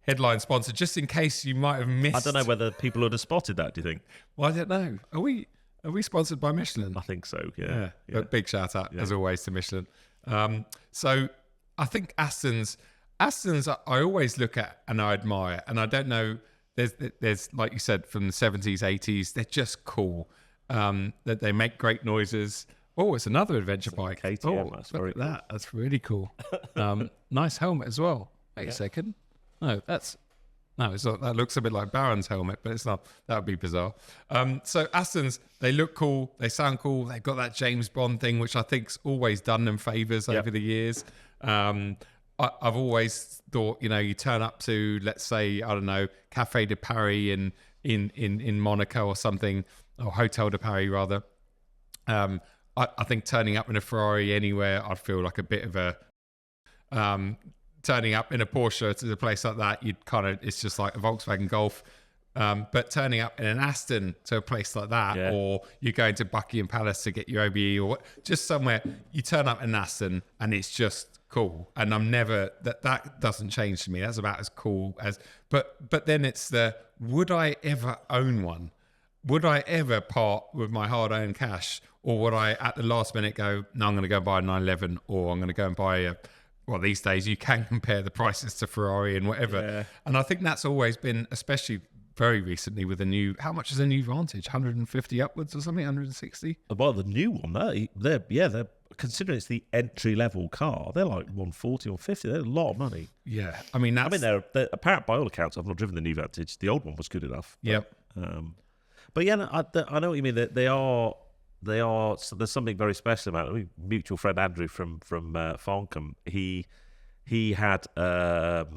headline sponsor, just in case you might have missed. I don't know whether people would have spotted that. Do you think? Well, I don't know. Are we sponsored by Michelin? I think so. Yeah. But big shout out as always to Michelin. So I think Aston's I always look at and I admire, and I don't know. There's like you said, from the 70s, 80s, they're just cool. That they make great noises. Oh, it's another adventure bike. KTM, Oh, that's look very at cool. that. That's really cool. Nice helmet as well. Wait a second. No, it's not. That looks a bit like Baron's helmet, but it's not. That would be bizarre. So Aston's, they look cool. They sound cool. They've got that James Bond thing, which I think's always done them favours over the years. I've always thought, you turn up to, let's say, I don't know, Café de Paris in Monaco or something, or Hotel de Paris rather. I think turning up in a Ferrari anywhere, I'd feel like a bit of a turning up in a Porsche to a place like that. It's just like a Volkswagen Golf. But turning up in an Aston to a place like that, or you're going to Buckingham Palace to get your OBE, or just somewhere, you turn up in an Aston and it's just cool. And I'm never, that doesn't change to me. That's about as cool as, but then it's would I ever own one? Would I ever part with my hard-earned cash, or would I at the last minute go, no, I'm going to go buy a 911, or I'm going to go and buy well, these days you can compare the prices to Ferrari and whatever. Yeah. And I think that's always been, especially very recently with how much is a new Vantage? 150 upwards or something, 160? Well, the new one, they're considering it's the entry-level car, they're like 140 or 50. They're a lot of money. Yeah. they're apparent by all accounts. I've not driven the new Vantage. The old one was good enough. Yep. But yeah, I know what you mean. They are. So there's something very special about it. Mutual friend Andrew from Farncombe. He had a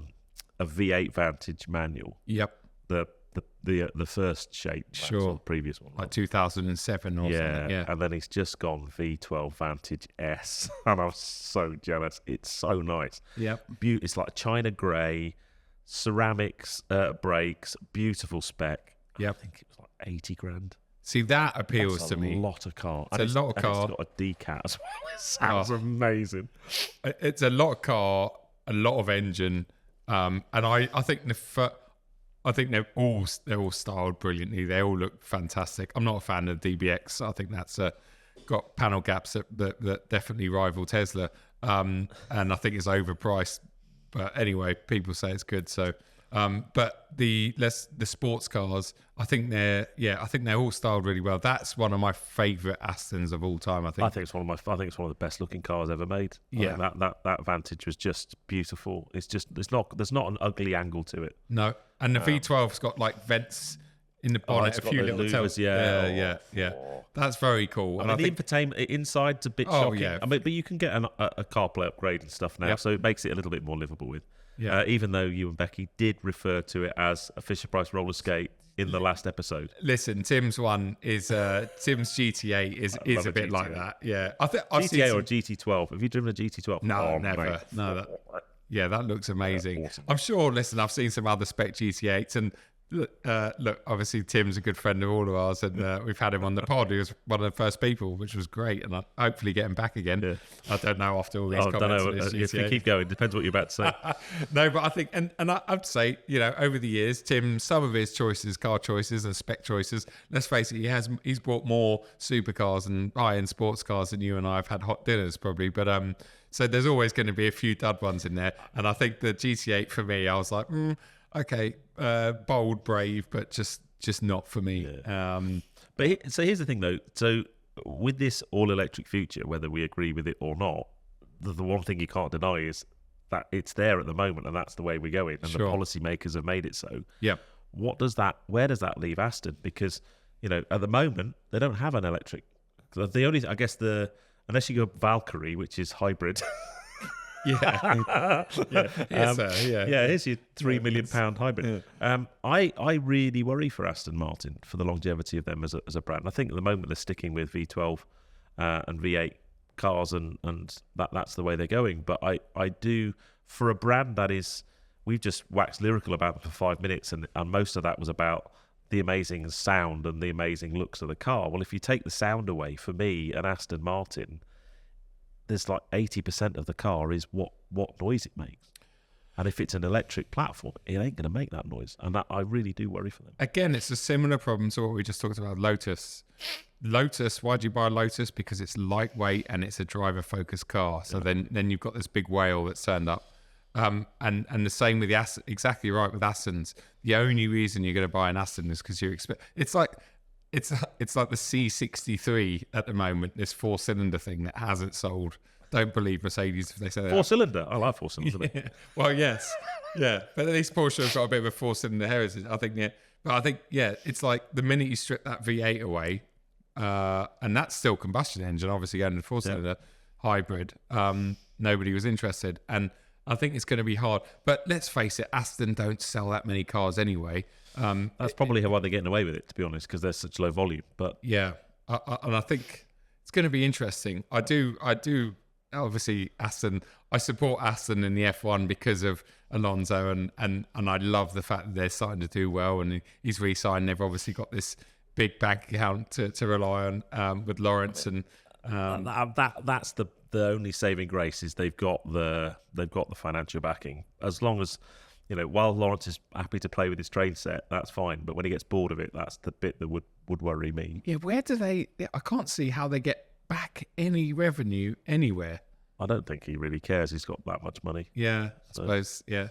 V8 Vantage manual. Yep. The first shape. Sure. The previous one. Like 2007 or something. Yeah. And then he's just gone V12 Vantage S, and I'm so jealous. It's so nice. Yep. It's like China grey, ceramics, brakes, beautiful spec. Yep. I think it was like 80 grand. See, that appeals to me. It's a lot of car. It's a lot of car. It's got a decat as well. It sounds amazing. It's a lot of car, a lot of engine, and I think they're all styled brilliantly. They all look fantastic. I'm not a fan of DBX. I think that's got panel gaps that definitely rival Tesla, and I think it's overpriced. But anyway, people say it's good. So, but the sports cars, I think they're all styled really well. That's one of my favourite Astons of all time. I think it's one of the best looking cars ever made. Yeah, that Vantage was just beautiful. There's not an ugly angle to it. No, and the V12's got like vents in the bonnet, a few little louvers, yeah. That's very cool. And the infotainment inside's a bit shocking. Yeah. But you can get a CarPlay upgrade and stuff now, so it makes it a little bit more livable with. Yeah. Even though you and Becky did refer to it as a Fisher-Price roller skate in the last episode. Listen, Tim's one is Tim's GT8 is a bit like that. Yeah, I think I've GTA or a GT12. Have you driven a GT12? No, never. Mate. No, that looks amazing. Awesome. I'm sure. Listen, I've seen some other spec GT8s, and look, obviously Tim's a good friend of all of ours, and we've had him on the pod. He was one of the first people, which was great, and I'll hopefully get him back again. Yeah. I don't know after all these comments. I don't know. If you keep going, depends what you're about to say. No, but I think, and I'd say, over the years, Tim, some of his car choices and spec choices, let's face it, he's bought more supercars and high-end sports cars than you and I have had hot dinners probably, but so there's always going to be a few dud ones in there, and I think the GT8 for me, I was like, okay, bold, brave, but just not for me. Yeah. So here's the thing, though. So with this all-electric future, whether we agree with it or not, the one thing you can't deny is that it's there at the moment, and that's the way we're going. And the policymakers have made it so. Yeah. Where does that leave Aston? Because at the moment they don't have an electric. The only, I guess, unless you go Valkyrie, which is hybrid. Yeah. Here's your £3 million hybrid. Yeah. I really worry for Aston Martin for the longevity of them as a brand. I think at the moment they're sticking with V12 and V8 cars, and that's the way they're going. But I do, for a brand that is, we've just waxed lyrical about them for 5 minutes, and most of that was about the amazing sound and the amazing looks of the car. Well, if you take the sound away, for me, an Aston Martin, there's like 80% of the car is what noise it makes. And if it's an electric platform, it ain't going to make that noise. And that, I really do worry for them. Again, it's a similar problem to what we just talked about, Lotus. Lotus, why do you buy a Lotus? Because it's lightweight and it's a driver-focused car. So then you've got this big whale that's turned up. And the same with the Aston. Exactly right with Astons. The only reason you're going to buy an Aston is because you expect. It's like the C63 at the moment. This 4-cylinder thing that hasn't sold. Don't believe Mercedes if they say that. 4-cylinder. I like 4-cylinder. Yeah. Well, yes, yeah. But at least Porsche have got a bit of a 4-cylinder heritage. I think, yeah. But I think, yeah, it's like the minute you strip that V8 away, and that's still combustion engine, obviously going to 4-cylinder hybrid. Nobody was interested, and I think it's going to be hard. But let's face it, Aston don't sell that many cars anyway. That's probably why they're getting away with it, to be honest, because they're such low volume. But yeah, and I think it's going to be interesting. I do. Obviously, Aston. I support Aston in the F1 because of Alonso, and I love the fact that they're starting to do well, and he's re-signed. They've obviously got this big bank account to rely on with Lawrence, and that's the only saving grace is they've got the financial backing. As long as, while Lawrence is happy to play with his train set, that's fine. But when he gets bored of it, that's the bit that would worry me. Yeah, where do they? I can't see how they get back any revenue anywhere. I don't think he really cares. He's got that much money. Yeah, I suppose. Yeah.